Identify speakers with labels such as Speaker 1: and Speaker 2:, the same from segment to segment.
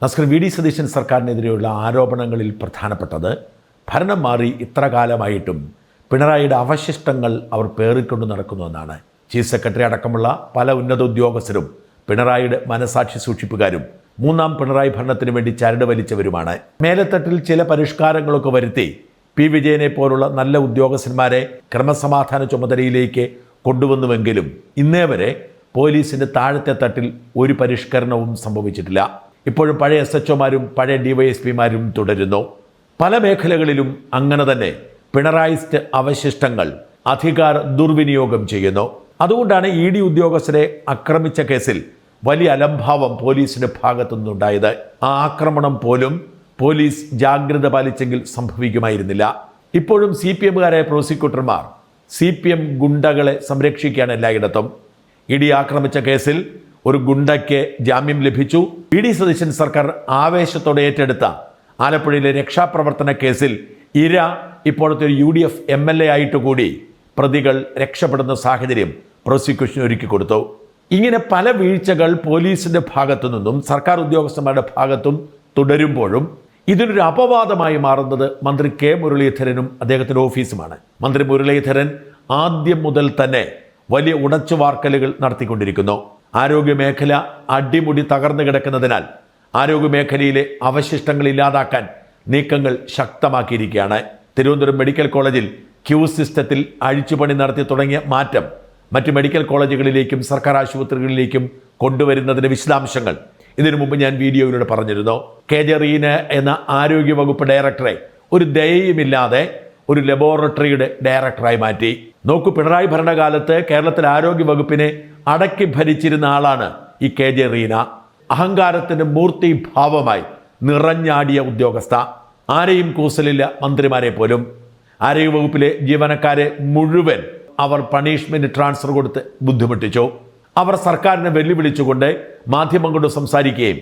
Speaker 1: നസ്കർ V D Satheesan സർക്കാരിനെതിരെയുള്ള ആരോപണങ്ങളിൽ പ്രധാനപ്പെട്ടത് ഭരണം മാറി ഇത്ര കാലമായിട്ടും പിണറായിയുടെ അവശിഷ്ടങ്ങൾ അവർ പേറിക്കൊണ്ട് നടക്കുന്നുവെന്നാണ്. ചീഫ് സെക്രട്ടറി അടക്കമുള്ള പല ഉന്നത ഉദ്യോഗസ്ഥരും പിണറായിയുടെ മനസാക്ഷി സൂക്ഷിപ്പുകാരും മൂന്നാം പിണറായി ഭരണത്തിന് വേണ്ടി ചരട് വലിച്ചവരുമാണ്. മേലത്തട്ടിൽ ചില പരിഷ്കാരങ്ങളൊക്കെ വരുത്തി പി വിജയനെ പോലുള്ള നല്ല ഉദ്യോഗസ്ഥന്മാരെ ക്രമസമാധാന ചുമതലയിലേക്ക് കൊണ്ടുവന്നുവെങ്കിലും ഇന്നേ വരെ പോലീസിൻ്റെ താഴത്തെ തട്ടിൽ ഒരു പരിഷ്കരണവും സംഭവിച്ചിട്ടില്ല. ഇപ്പോഴും പഴയ SHOമാരും പഴയ DYSPമാരും തുടരുന്നു. പല മേഖലകളിലും അങ്ങനെ തന്നെ പിണറായിസ്റ്റ് അവശിഷ്ടങ്ങൾ അധികാര ദുർവിനിയോഗം ചെയ്യുന്നു. അതുകൊണ്ടാണ് ED ഉദ്യോഗസ്ഥരെ ആക്രമിച്ച കേസിൽ വലിയ അലംഭാവം പോലീസിന്റെ ഭാഗത്തു നിന്നുണ്ടായത്. ആ ആക്രമണം പോലും പോലീസ് ജാഗ്രത പാലിച്ചെങ്കിൽ സംഭവിക്കുമായിരുന്നില്ല. ഇപ്പോഴും CPMകാരായ പ്രോസിക്യൂട്ടർമാർ CPM ഗുണ്ടകളെ സംരക്ഷിക്കുകയാണ് എല്ലായിടത്തും. ED ആക്രമിച്ച കേസിൽ ഒരു ഗുണ്ടയ്ക്ക് ജാമ്യം ലഭിച്ചു. വി ഡി സതീശൻ സർക്കാർ ആവേശത്തോടെ ഏറ്റെടുത്ത ആലപ്പുഴയിലെ രക്ഷാപ്രവർത്തന കേസിൽ ഇര ഇപ്പോഴത്തെ ഒരു UDF MLA ആയിട്ട് കൂടി പ്രതികൾ രക്ഷപ്പെടുന്ന സാഹചര്യം പ്രോസിക്യൂഷൻ ഒരുക്കി കൊടുത്തു. ഇങ്ങനെ പല വീഴ്ചകൾ പോലീസിന്റെ ഭാഗത്തു നിന്നും സർക്കാർ ഉദ്യോഗസ്ഥന്മാരുടെ ഭാഗത്തും തുടരുമ്പോഴും ഇതിനൊരു അപവാദമായി മാറുന്നത് മന്ത്രി K മുരളീധരനും അദ്ദേഹത്തിൻ്റെ ഓഫീസുമാണ്. മന്ത്രി മുരളീധരൻ ആദ്യം മുതൽ തന്നെ വലിയ ഉടച്ചുവാർക്കലുകൾ നടത്തിക്കൊണ്ടിരിക്കുന്നു. ആരോഗ്യമേഖല അടിമുടി തകർന്നു കിടക്കുന്നതിനാൽ ആരോഗ്യമേഖലയിലെ അവശിഷ്ടങ്ങൾ ഇല്ലാതാക്കാൻ നീക്കങ്ങൾ ശക്തമാക്കിയിരിക്കുകയാണ്. തിരുവനന്തപുരം മെഡിക്കൽ കോളേജിൽ ക്യൂ സിസ്റ്റത്തിൽ അഴിച്ചുപണി നടത്തി തുടങ്ങിയ മാറ്റം മറ്റ് മെഡിക്കൽ കോളേജുകളിലേക്കും സർക്കാർ ആശുപത്രികളിലേക്കും കൊണ്ടുവരുന്നതിൻ്റെ വിശദാംശങ്ങൾ ഇതിനു മുമ്പ് ഞാൻ വീഡിയോയിലൂടെ പറഞ്ഞിരുന്നു. KJ റീന എന്ന ആരോഗ്യവകുപ്പ് ഡയറക്ടറെ ഒരു ദയയുമില്ലാതെ ഒരു ലബോറട്ടറിയുടെ ഡയറക്ടറായി മാറ്റി. നോക്കൂ, പിണറായി ഭരണകാലത്ത് കേരളത്തിൽ ആരോഗ്യവകുപ്പിനെ അടക്കി ഭരിച്ചിരുന്ന ആളാണ് ഈ KJ റീന. അഹങ്കാരത്തിൻ്റെ മൂർത്തിഭാവമായി നിറഞ്ഞാടിയ ഉദ്യോഗസ്ഥ. ആരെയും കൂസലില്ല, മന്ത്രിമാരെ പോലും. ആരോഗ്യവകുപ്പിലെ ജീവനക്കാരെ മുഴുവൻ അവർ പണിഷ്മെന്റ് ട്രാൻസ്ഫർ കൊടുത്ത് ബുദ്ധിമുട്ടിച്ചു. അവർ സർക്കാരിനെ വെല്ലുവിളിച്ചുകൊണ്ട് മാധ്യമങ്ങളോട് സംസാരിക്കുകയും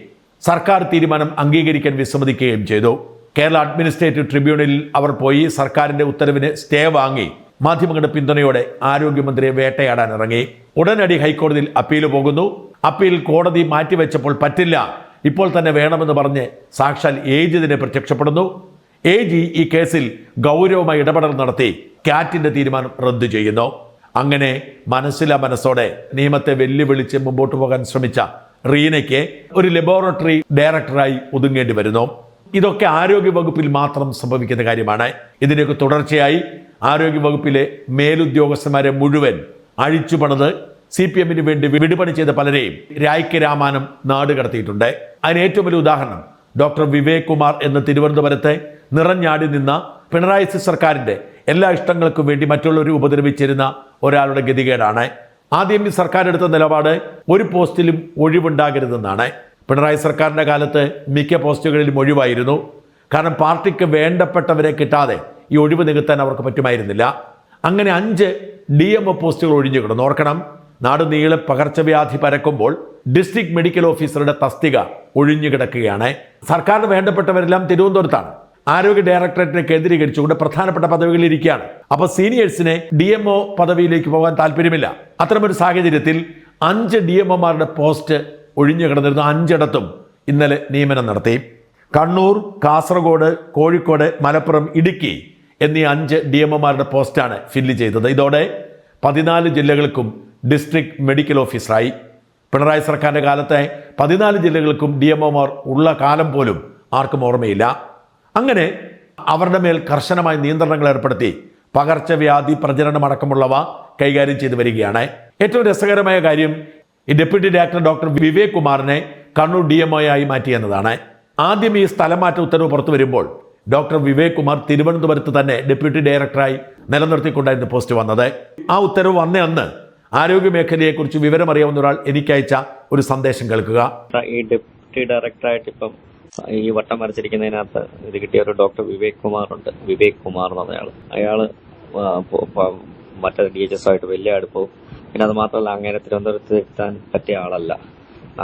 Speaker 1: സർക്കാർ തീരുമാനം അംഗീകരിക്കാൻ വിസമ്മതിക്കുകയും ചെയ്തു. കേരള അഡ്മിനിസ്ട്രേറ്റീവ് ട്രിബ്യൂണലിൽ അവർ പോയി സർക്കാരിന്റെ ഉത്തരവിന് സ്റ്റേ വാങ്ങി മാധ്യമങ്ങളുടെ പിന്തുണയോടെ ആരോഗ്യമന്ത്രിയെ വേട്ടയാടാൻ ഇറങ്ങി. ഉടനടി ഹൈക്കോടതിയിൽ അപ്പീൽ പോകുന്നു. അപ്പീൽ കോടതി മാറ്റിവെച്ചപ്പോൾ പറ്റില്ല, ഇപ്പോൾ തന്നെ വേണമെന്ന് പറഞ്ഞ് സാക്ഷാൽ AG തന്നെ പ്രത്യക്ഷപ്പെടുന്നു. AG ഈ കേസിൽ ഗൗരവമായി ഇടപെടൽ നടത്തി കാറ്റിന്റെ തീരുമാനം റദ്ദു ചെയ്യുന്നു. അങ്ങനെ മനസ്സോടെ നിയമത്തെ വെല്ലുവിളിച്ച് മുമ്പോട്ട് പോകാൻ ശ്രമിച്ച റീനയ്ക്ക് ഒരു ലബോറട്ടറി ഡയറക്ടറായി ഒതുങ്ങേണ്ടി വരുന്നു. ഇതൊക്കെ ആരോഗ്യവകുപ്പിൽ മാത്രം സംഭവിക്കുന്ന കാര്യമാണ്. ഇതിനൊക്കെ തുടർച്ചയായി ആരോഗ്യവകുപ്പിലെ മേലുദ്യോഗസ്ഥന്മാരെ മുഴുവൻ അഴിച്ചുപണത് CPMന് വേണ്ടി വിടുപണി ചെയ്ത പലരെയും രായ്ക്ക് രാമാനം നാട് കടത്തിയിട്ടുണ്ട്. അതിന് ഏറ്റവും വലിയ ഉദാഹരണം ഡോക്ടർ വിവേക് കുമാർ എന്ന തിരുവനന്തപുരത്തെ നിറഞ്ഞാടി നിന്ന പിണറായി സർക്കാരിന്റെ എല്ലാ ഇഷ്ടങ്ങൾക്കും വേണ്ടി മറ്റുള്ളവരെ ഉപദ്രവിച്ചിരുന്ന ഒരാളുടെ ഗതികേടാണ്. ആദ്യം ഈ സർക്കാർ എടുത്ത നിലപാട് ഒരു പോസ്റ്റിലും ഒഴിവുണ്ടാകരുതെന്നാണ്. പിണറായി സർക്കാരിന്റെ കാലത്ത് മിക്ക പോസ്റ്റുകളിലും ഒഴിവായിരുന്നു. കാരണം പാർട്ടിക്ക് വേണ്ടപ്പെട്ടവരെ കിട്ടാതെ ഈ ഒഴിവ് നികത്താൻ അവർക്ക് പറ്റുമായിരുന്നില്ല. അങ്ങനെ 5 DMO പോസ്റ്റുകൾ ഒഴിഞ്ഞു കിടന്നു. ഓർക്കണം, നാട് നീളെ പകർച്ചവ്യാധി പരക്കുമ്പോൾ ഡിസ്ട്രിക്ട് മെഡിക്കൽ ഓഫീസറുടെ തസ്തിക ഒഴിഞ്ഞു കിടക്കുകയാണ്. സർക്കാരിന് വേണ്ടപ്പെട്ടവരെല്ലാം തിരുവനന്തപുരത്താണ്. ആരോഗ്യ ഡയറക്ടറേറ്റിനെ കേന്ദ്രീകരിച്ചുകൊണ്ട് പ്രധാനപ്പെട്ട പദവികളിൽ ഇരിക്കുകയാണ്. അപ്പൊ സീനിയേഴ്സിനെ DMO പദവിയിലേക്ക് പോകാൻ താല്പര്യമില്ല. അത്തരമൊരു സാഹചര്യത്തിൽ 5 DMOമാരുടെ പോസ്റ്റ് ഒഴിഞ്ഞു കിടന്നിരുന്നു. 5ഇടത്തും ഇന്നലെ നിയമനം നടത്തി. കണ്ണൂർ, കാസർഗോഡ്, കോഴിക്കോട്, മലപ്പുറം, ഇടുക്കി എന്നീ 5 DMOമാരുടെ പോസ്റ്റാണ് ഫില്ല് ചെയ്തത്. ഇതോടെ 14 ജില്ലകൾക്കും ഡിസ്ട്രിക്ട് മെഡിക്കൽ ഓഫീസറായി. പിണറായി സർക്കാരിന്റെ കാലത്തെ 14 ജില്ലകൾക്കും DMOമാർ ഉള്ള കാലം പോലും ആർക്കും ഓർമ്മയില്ല. അങ്ങനെ അവരുടെ മേൽ കർശനമായ നിയന്ത്രണങ്ങൾ ഏർപ്പെടുത്തി പകർച്ചവ്യാധി പ്രചരണം അടക്കമുള്ളവ കൈകാര്യം ചെയ്തു വരികയാണ്. ഏറ്റവും രസകരമായ കാര്യം ഈ ഡെപ്യൂട്ടി ഡയറക്ടർ ഡോക്ടർ വിവേക് കുമാറിനെ കണ്ണൂർ DMOയായി മാറ്റിയെന്നതാണ്. ആദ്യം ഈ സ്ഥലം മാറ്റ ഉത്തരവ് പുറത്തു വരുമ്പോൾ ഡോക്ടർ വിവേക് കുമാർ തിരുവനന്തപുരത്ത് തന്നെ ഡെപ്യൂട്ടി ഡയറക്ടറായി നിലനിർത്തിക്കൊണ്ടായിരുന്നു പോസ്റ്റ് വന്നത്. ആ ഉത്തരവ് വന്ന അന്ന് ആരോഗ്യ മേഖലയെക്കുറിച്ച് വിവരമറിയാവുന്ന ഒരാൾ എനിക്കയച്ച ഒരു സന്ദേശം കേൾക്കുക.
Speaker 2: ഈ ഡെപ്യൂട്ടി ഡയറക്ടറായിട്ട് ഇപ്പം ഈ വട്ടം വരച്ചിരിക്കുന്നതിനകത്ത് ഇത് കിട്ടിയ ഒരു ഡോക്ടർ വിവേക് കുമാർ ഉണ്ട്. വിവേക് കുമാർ എന്ന് പറഞ്ഞ അയാള് മറ്റേ DHS ആയിട്ട് വലിയ അടുപ്പവും, പിന്നെ അത് മാത്രമല്ല അങ്ങനെ തിരുവനന്തപുരത്ത് എത്താൻ പറ്റിയ ആളല്ല.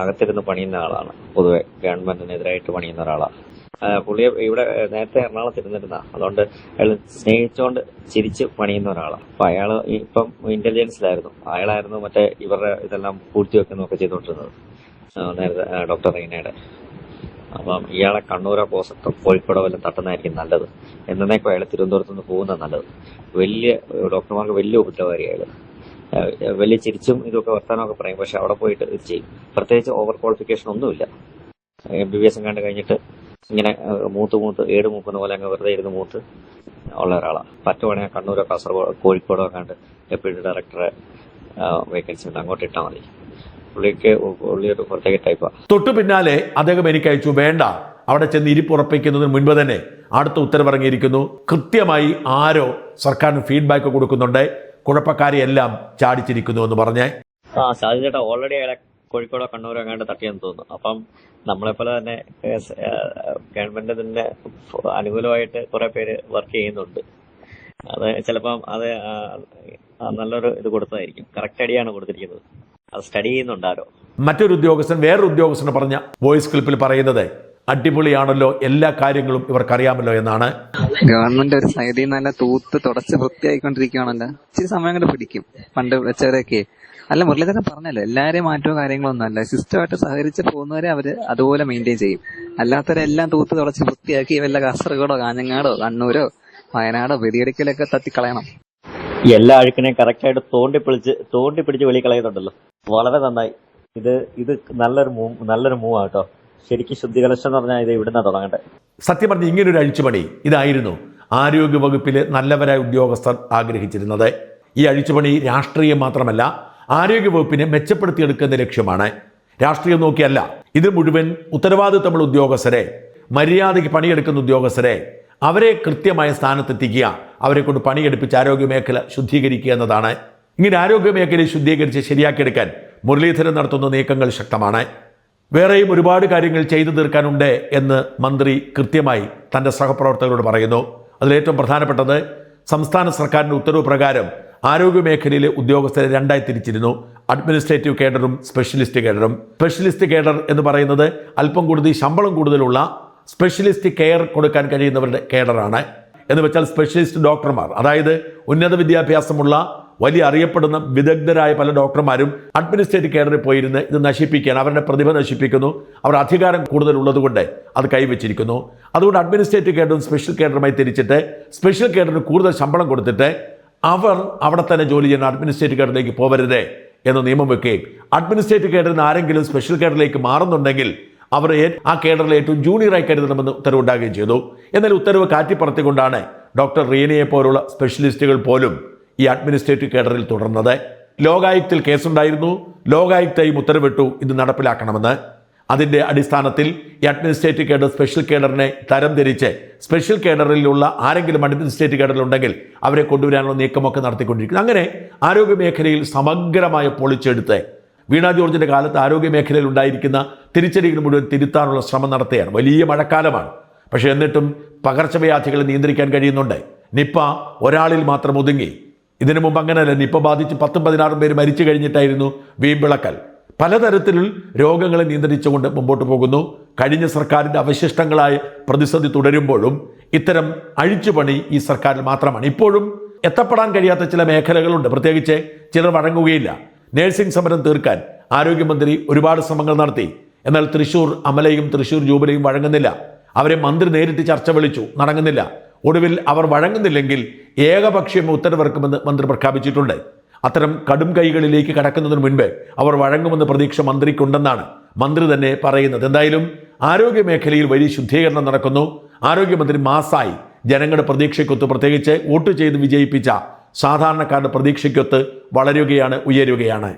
Speaker 2: അകത്തിരുന്ന് പണിയുന്ന ആളാണ്. പൊതുവെ ഗവൺമെന്റിനെതിരായിട്ട് പണിയുന്ന ഒരാളാണ്. പുള്ളിയെ ഇവിടെ നേരത്തെ എറണാകുളത്ത് ഇരുന്നിരുന്ന, അതുകൊണ്ട് അയാൾ സ്നേഹിച്ചുകൊണ്ട് ചിരിച്ച് പണിയുന്ന ഒരാളാണ്. അപ്പൊ അയാള് ഇപ്പം ഇന്റലിജൻസിലായിരുന്നു. അയാളായിരുന്നു മറ്റേ ഇവരുടെ ഇതെല്ലാം പൂഴ്ത്തി വെക്കുന്നൊക്കെ ചെയ്തുകൊണ്ടിരുന്നത് നേരത്തെ ഡോക്ടർ റീനയുടെ. അപ്പം ഇയാളെ കണ്ണൂരോ പോസത്തോ കോഴിക്കോടോ വല്ലതും തട്ടുന്നതായിരിക്കും നല്ലത്. എന്നേക്കും അയാൾ തിരുവനന്തപുരത്ത് നിന്ന് പോകുന്നത് നല്ലത്. ഡോക്ടർമാർക്ക് വലിയ ഉപദ്രവകാരി അയാൾ. വലിയ ചിരിച്ചും ഇതൊക്കെ വർത്താനമൊക്കെ പറയും, പക്ഷെ അവിടെ പോയിട്ട് ഇത് ചെയ്യും. പ്രത്യേകിച്ച് ഓവർ ക്വാളിഫിക്കേഷൻ ഒന്നുമില്ല. MBBS കണ്ട് കഴിഞ്ഞിട്ട് ഇങ്ങനെ ഏട് മൂക്കുന്ന പോലെ അങ്ങ് വെറുതെ ഇരുന്ന് മൂത്ത് ഉള്ള ഒരാളാണ്. പറ്റുവാണെങ്കിൽ കണ്ണൂരോ കാസർഗോഡോ കോഴിക്കോടോ കണ്ട് ഡെപ്യൂട്ടി ഡയറക്ടറെ വേക്കൻസി ഉണ്ട്, അങ്ങോട്ട് ഇട്ടാൽ മതി. പുള്ളിയൊരു പ്രത്യേക ടൈപ്പാണ്.
Speaker 1: തൊട്ടു പിന്നാലെ അദ്ദേഹം എനിക്ക് അയച്ചു, വേണ്ട, അവിടെ ചെന്ന് ഇരിപ്പുറപ്പിക്കുന്നതിന് മുൻപ് തന്നെ അടുത്ത ഉത്തരവിറങ്ങിയിരിക്കുന്നു. കൃത്യമായി ആരോ സർക്കാരിന് ഫീഡ്ബാക്ക് കൊടുക്കുന്നുണ്ട്, കുഴപ്പക്കാരെയെല്ലാം ചാടിച്ചിരിക്കുന്നു എന്ന് പറഞ്ഞേ.
Speaker 2: സാധ്യത ഓൾറെഡി അയാളെ കോഴിക്കോടോ കണ്ണൂരോ കണ്ട് തട്ടിയെന്ന് തോന്നുന്നു. അപ്പം നമ്മളെപ്പോലെ തന്നെ ഗവൺമെന്റ് തന്നെ അനുകൂലമായിട്ട് കുറെ പേര് വർക്ക് ചെയ്യുന്നുണ്ട്. അത് ചിലപ്പം അത് നല്ലൊരു ഇത് കൊടുത്തതായിരിക്കും. കറക്റ്റ് അടിയാണ് കൊടുത്തിരിക്കുന്നത്. അത് സ്റ്റഡി ചെയ്യുന്നുണ്ടാരോ.
Speaker 1: മറ്റൊരു ഉദ്യോഗസ്ഥൻ വേറൊരു ഉദ്യോഗസ്ഥന് പറഞ്ഞ വോയിസ് ക്ലിപ്പിൽ പറയുന്നത് അടിപൊളിയാണല്ലോ, എല്ലാ കാര്യങ്ങളും ഇവർക്കറിയാമല്ലോ എന്നാണ്.
Speaker 3: ഗവൺമെന്റ് ഒരു സൈഡിൽ നല്ല തൂത്ത് തുടച്ച് വൃത്തിയായിക്കൊണ്ടിരിക്കുകയാണല്ലോ. ഇച്ചിരി സമയം കൊണ്ട് പിടിക്കും. പണ്ട് വെച്ചവരൊക്കെ അല്ല, മുരളീധരൻ പറഞ്ഞല്ലോ, എല്ലാവരെയും മാറ്റവും കാര്യങ്ങളൊന്നും അല്ല. സിസ്റ്റമായിട്ട് സഹകരിച്ച് പോകുന്നവരെ അവര് അതുപോലെ മെയിൻറ്റെയിൻ ചെയ്യും. അല്ലാത്തവരെല്ലാം തൂത്ത് തുടച്ച് വൃത്തിയാക്കി വല്ല കാസർഗോഡോ കാഞ്ഞങ്ങാടോ കണ്ണൂരോ വയനാടോ വെടിയടിക്കലൊക്കെ തട്ടിക്കളയണം.
Speaker 2: എല്ലാ അഴുക്കിനെയും കറക്റ്റായിട്ട് തോണ്ടിപ്പിടിച്ച് വെളി കളയുന്നുണ്ടല്ലോ. വളരെ നന്നായി. ഇത് നല്ലൊരു മൂവ് ആട്ടോ. ശരിക്കും ശുദ്ധീകരണം എന്ന് പറഞ്ഞാൽ ഇത് ഇവിടുന്ന് തുടങ്ങട്ടെ.
Speaker 1: സത്യം പറഞ്ഞ് ഇങ്ങനൊരു അഴിച്ചുപണി ഇതായിരുന്നു ആരോഗ്യ വകുപ്പിലെ നല്ലവരായ ഉദ്യോഗസ്ഥർ ആഗ്രഹിച്ചിരുന്നത്. ഈ അഴിച്ചുപണി രാഷ്ട്രീയം മാത്രമല്ല, ആരോഗ്യ വകുപ്പിനെ മെച്ചപ്പെടുത്തിയെടുക്കുന്ന ലക്ഷ്യമാണ്. രാഷ്ട്രീയം നോക്കിയല്ല, ഇത് മുഴുവൻ ഉത്തരവാദിത്തമുള്ള ഉദ്യോഗസ്ഥരെ, മര്യാദയ്ക്ക് പണിയെടുക്കുന്ന ഉദ്യോഗസ്ഥരെ, അവരെ കൃത്യമായ സ്ഥാനത്തെത്തിക്കുക, അവരെ കൊണ്ട് പണിയെടുപ്പിച്ച് ആരോഗ്യ മേഖല ശുദ്ധീകരിക്കുക എന്നതാണ്. ഇങ്ങനെ ആരോഗ്യ മേഖലയെ ശുദ്ധീകരിച്ച് ശരിയാക്കിയെടുക്കാൻ മുരളീധരൻ നടത്തുന്ന നീക്കങ്ങൾ ശക്തമാണ്. വേറെയും ഒരുപാട് കാര്യങ്ങൾ ചെയ്തു തീർക്കാനുണ്ട് എന്ന് മന്ത്രി കൃത്യമായി തൻ്റെ സഹപ്രവർത്തകരോട് പറയുന്നു. അതിലേറ്റവും പ്രധാനപ്പെട്ടത് സംസ്ഥാന സർക്കാരിൻ്റെ ഉത്തരവ് പ്രകാരം ആരോഗ്യ മേഖലയിലെ ഉദ്യോഗസ്ഥരെ രണ്ടായി തിരിച്ചിരുന്നു. അഡ്മിനിസ്ട്രേറ്റീവ് കേഡറും സ്പെഷ്യലിസ്റ്റ് കേഡറും. സ്പെഷ്യലിസ്റ്റ് കേഡർ എന്ന് പറയുന്നത് അല്പം കൂടുതൽ ശമ്പളം കൂടുതലുള്ള സ്പെഷ്യലിസ്റ്റ് കെയർ കൊടുക്കാൻ കഴിയുന്നവരുടെ കേഡറാണ്. എന്ന് വെച്ചാൽ സ്പെഷ്യലിസ്റ്റ് ഡോക്ടർമാർ, അതായത് ഉന്നത വിദ്യാഭ്യാസമുള്ള വലിയ അറിയപ്പെടുന്ന വിദഗ്ധരായ പല ഡോക്ടർമാരും അഡ്മിനിസ്ട്രേറ്റീവ് കേഡറിൽ പോയിരുന്ന് ഇത് നശിപ്പിക്കാൻ, അവരുടെ പ്രതിഭ നശിപ്പിക്കുന്നു. അവർ അധികാരം കൂടുതലുള്ളത് കൊണ്ട് അത് കൈവച്ചിരിക്കുന്നു. അതുകൊണ്ട് അഡ്മിനിസ്ട്രേറ്റീവ് കേഡറും സ്പെഷ്യൽ കേഡറുമായി തിരിച്ചിട്ട് സ്പെഷ്യൽ കേഡറിന് കൂടുതൽ ശമ്പളം കൊടുത്തിട്ട് അവർ അവിടെ തന്നെ ജോലി ചെയ്യുന്ന അഡ്മിനിസ്ട്രേറ്റീവ് കേഡറിലേക്ക് പോകരുതേ എന്ന് നിയമം വെക്കുകയും അഡ്മിനിസ്ട്രേറ്റീവ് കേഡറിൽ നിന്ന് ആരെങ്കിലും സ്പെഷ്യൽ കേഡറിലേക്ക് മാറുന്നുണ്ടെങ്കിൽ അവർ ആ കേഡറിൽ ഏറ്റവും ജൂനിയറായി കരുതണമെന്ന് ഉത്തരവുണ്ടാകുകയും ചെയ്തു. എന്നാൽ ഉത്തരവ് കാറ്റിപ്പറത്തിക്കൊണ്ടാണ് ഡോക്ടർ റീനയെ പോലുള്ള സ്പെഷ്യലിസ്റ്റുകൾ പോലും ഈ അഡ്മിനിസ്ട്രേറ്റീവ് കേഡറിൽ തുടർന്നത്. ലോകായുക്തയിൽ കേസുണ്ടായിരുന്നു. ലോകായുക്തയും ഉത്തരവിട്ടു ഇത് നടപ്പിലാക്കണമെന്ന്. അതിൻ്റെ അടിസ്ഥാനത്തിൽ ഈ അഡ്മിനിസ്ട്രേറ്റീവ് കേഡർ സ്പെഷ്യൽ കേഡറിനെ തരംതിരിച്ച് സ്പെഷ്യൽ കേഡറിലുള്ള ആരെങ്കിലും അഡ്മിനിസ്ട്രേറ്റീവ് കേഡറിലുണ്ടെങ്കിൽ അവരെ കൊണ്ടുവരാനുള്ള നീക്കമൊക്കെ നടത്തിക്കൊണ്ടിരിക്കുന്നു. അങ്ങനെ ആരോഗ്യ മേഖലയിൽ സമഗ്രമായ പൊളിച്ചെടുത്ത് വീണ ജോർജിൻ്റെ കാലത്ത് ആരോഗ്യ മേഖലയിൽ ഉണ്ടായിരിക്കുന്ന തിരിച്ചടികൾ മുഴുവൻ തിരുത്താനുള്ള ശ്രമം നടത്തുകയാണ്. വലിയ മഴക്കാലമാണ്, പക്ഷേ എന്നിട്ടും പകർച്ചവ്യാധികളെ നിയന്ത്രിക്കാൻ കഴിയുന്നുണ്ട്. നിപ്പ ഒരാളിൽ മാത്രം ഒതുങ്ങി. ഇതിനു മുമ്പ് അങ്ങനെയല്ല. നിപ്പ ബാധിച്ച് 10-16 പേര് മരിച്ചു കഴിഞ്ഞിട്ടായിരുന്നു വീമ്പിളക്കൽ. പലതരത്തിലുള്ള രോഗങ്ങളെ നിയന്ത്രിച്ചുകൊണ്ട് മുമ്പോട്ട് പോകുന്നു. കഴിഞ്ഞ സർക്കാരിൻ്റെ അവശിഷ്ടങ്ങളായ പ്രതിസന്ധി തുടരുമ്പോഴും ഇത്തരം അഴിച്ചുപണി ഈ സർക്കാരിൽ മാത്രമാണ്. ഇപ്പോഴും എത്തപ്പെടാൻ കഴിയാത്ത ചില മേഖലകളുണ്ട്. പ്രത്യേകിച്ച് ചിലർ വഴങ്ങുകയില്ല. നേഴ്സിംഗ് സമരം തീർക്കാൻ ആരോഗ്യമന്ത്രി ഒരുപാട് ശ്രമങ്ങൾ നടത്തി. എന്നാൽ തൃശ്ശൂർ അമലയും തൃശ്ശൂർ ജൂബിലിയും വഴങ്ങുന്നില്ല. അവരെ മന്ത്രി നേരിട്ട് ചർച്ച വിളിച്ചു, നടങ്ങുന്നില്ല. ഒടുവിൽ അവർ വഴങ്ങുന്നില്ലെങ്കിൽ ഏകപക്ഷീയം ഉത്തരവിറക്കുമെന്ന് മന്ത്രി പ്രഖ്യാപിച്ചിട്ടുണ്ട്. അത്തരം കടും കൈകളിലേക്ക് കടക്കുന്നതിന് മുൻപ് അവർ വഴങ്ങുമെന്ന് പ്രതീക്ഷ മന്ത്രിക്കുണ്ടെന്നാണ് മന്ത്രി തന്നെ പറയുന്നത്. എന്തായാലും ആരോഗ്യ മേഖലയിൽ വലിയ ശുദ്ധീകരണം നടക്കുന്നു. ആരോഗ്യമന്ത്രി മാസായി ജനങ്ങളുടെ പ്രതീക്ഷയ്ക്കൊത്ത്, പ്രത്യേകിച്ച് വോട്ട് ചെയ്ത് വിജയിപ്പിച്ച സാധാരണക്കാരുടെ പ്രതീക്ഷയ്ക്കൊത്ത് വളരുകയാണ്, ഉയരുകയാണ്.